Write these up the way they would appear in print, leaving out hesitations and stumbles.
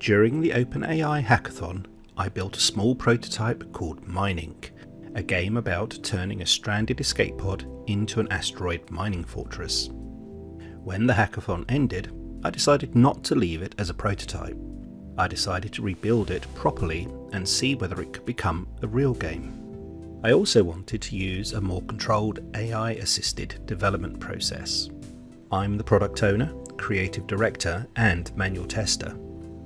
During the OpenAI Hackathon, I built a small prototype called Mining, a game about turning a stranded escape pod into an asteroid mining fortress. When the hackathon ended, I decided not to leave it as a prototype. I decided to rebuild it properly and see whether it could become a real game. I also wanted to use a more controlled AI-assisted development process. I'm the product owner, creative director and manual tester.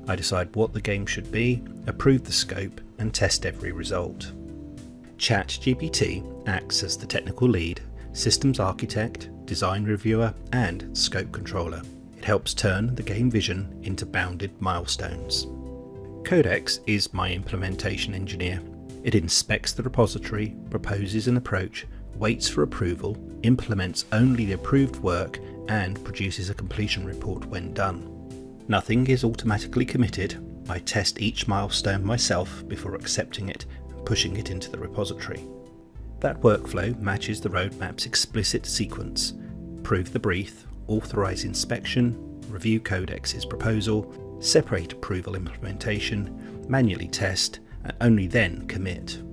I decide what the game should be, approve the scope and test every result. ChatGPT acts as the technical lead, systems architect, design reviewer and scope controller. It helps turn the game vision into bounded milestones. Codex is my implementation engineer. It inspects the repository, proposes an approach, waits for approval, implements only the approved work and produces a completion report when done. Nothing is automatically committed. I test each milestone myself before accepting it and pushing it into the repository. That workflow matches the roadmap's explicit sequence: approve the brief, authorize inspection, review Codex's proposal, separate approval implementation, manually test, and only then commit.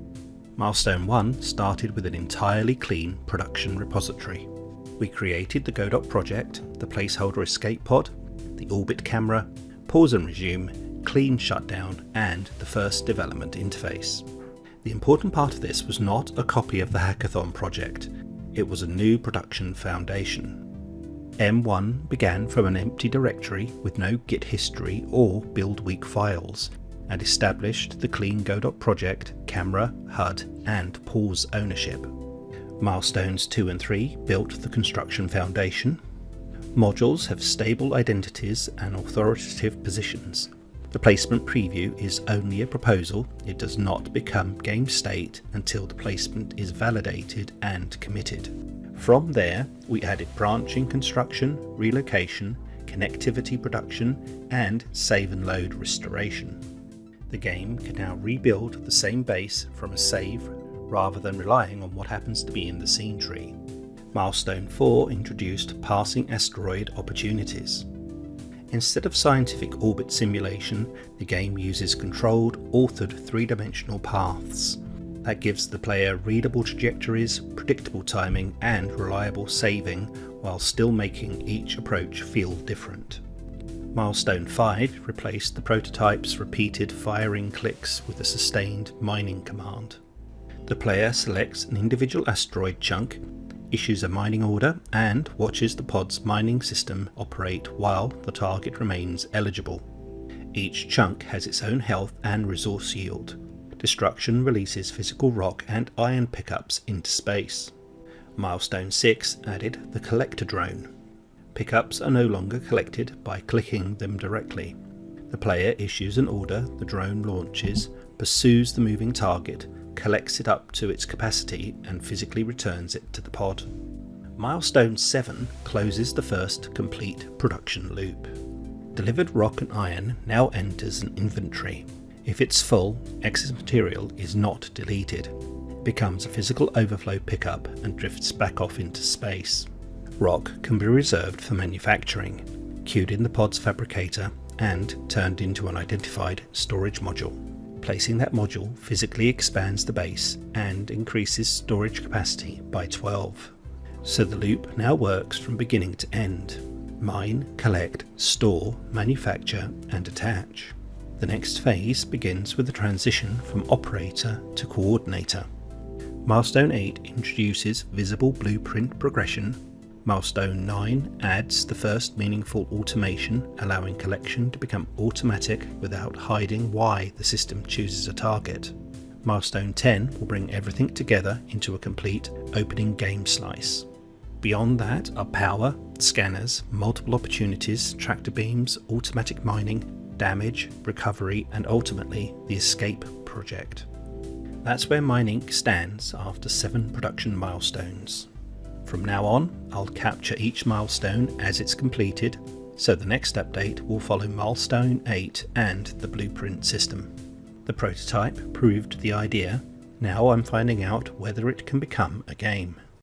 Milestone 1 started with an entirely clean production repository. We created the Godot project, the placeholder escape pod, the orbit camera, pause and resume, clean shutdown, and the first development interface. The important part of this was not a copy of the hackathon project, it was a new production foundation. M1 began from an empty directory with no Git history or build weak files, and established the clean Godot project, camera, HUD, and pause ownership. Milestones 2 and 3 built the construction foundation. Modules have stable identities and authoritative positions. The placement preview is only a proposal, it does not become game state until the placement is validated and committed. From there, we added branching construction, relocation, connectivity production, and save and load restoration. The game can now rebuild the same base from a save rather than relying on what happens to be in the scene tree. Milestone 4 introduced passing asteroid opportunities. Instead of scientific orbit simulation, the game uses controlled, authored three-dimensional paths. That gives the player readable trajectories, predictable timing, and reliable saving, while still making each approach feel different. Milestone 5 replaced the prototype's repeated firing clicks with a sustained mining command. The player selects an individual asteroid chunk, issues a mining order, and watches the pod's mining system operate while the target remains eligible. Each chunk has its own health and resource yield. Destruction releases physical rock and iron pickups into space. Milestone 6 added the collector drone. Pickups are no longer collected by clicking them directly. The player issues an order, the drone launches, pursues the moving target, collects it up to its capacity and physically returns it to the pod. Milestone 7 closes the first complete production loop. Delivered rock and iron now enters an inventory. If it's full, excess material is not deleted. It becomes a physical overflow pickup and drifts back off into space. Rock can be reserved for manufacturing, queued in the pod's fabricator, and turned into an identified storage module. Placing that module physically expands the base and increases storage capacity by 12. So the loop now works from beginning to end. Mine, collect, store, manufacture, and attach. The next phase begins with the transition from operator to coordinator. Milestone 8 introduces visible blueprint progression. Milestone 9 adds the first meaningful automation, allowing collection to become automatic without hiding why the system chooses a target. Milestone 10 will bring everything together into a complete opening game slice. Beyond that are power, scanners, multiple opportunities, tractor beams, automatic mining, damage, recovery, and ultimately the escape project. That's where Mining stands after 7 production milestones. From now on, I'll capture each milestone as it's completed, so the next update will follow Milestone 8 and the blueprint system. The prototype proved the idea, now I'm finding out whether it can become a game.